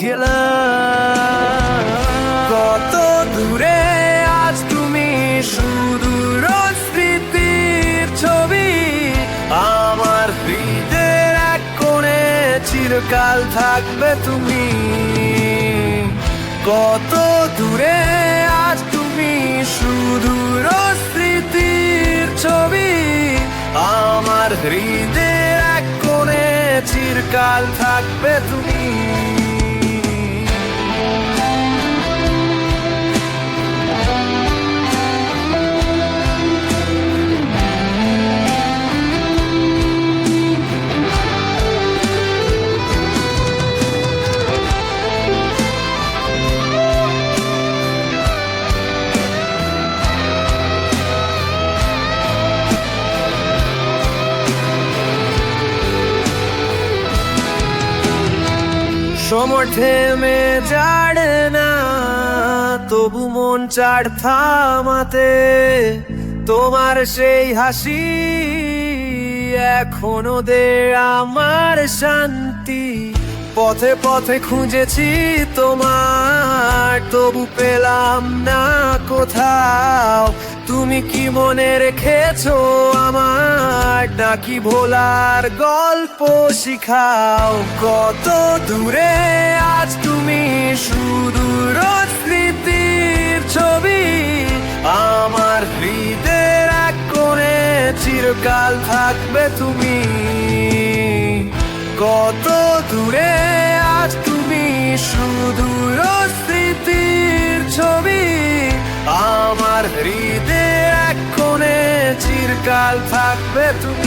গেলাম। কত দূরে আজ তুমি, সুদূর স্মৃতির ছবি আমার হৃদয়ের এক কোণে চিরকাল থাকবে তুমি। কত দূরে আজ তুমি, সুদূর স্মৃতির ছবি আমার হৃদয়ের এক কোণে চিরকাল থাকবে তুমি। সময় থেমে যাড়ে না, তবু মন চাড় থামাতে তোমার সেই হাসি এখনো দে আমার শান্তি। পথে পথে খুঁজেছি তোমার, তবু পেলাম না কোথাও। তুমি কি মনে রেখেছো আমার, নাকি ভোলার গল্প শিখাও? কত দূরে আজ তুমি, সুদূর স্মৃতির ছবি আমার হৃদয়ের এক কোণে চিরকাল থাকবে তুমি। কত দূরে আজ তুমি, সুদূর স্মৃতির ছবি আমার হৃদয়ের এক কোণে চিরকাল থাকবে তুমি।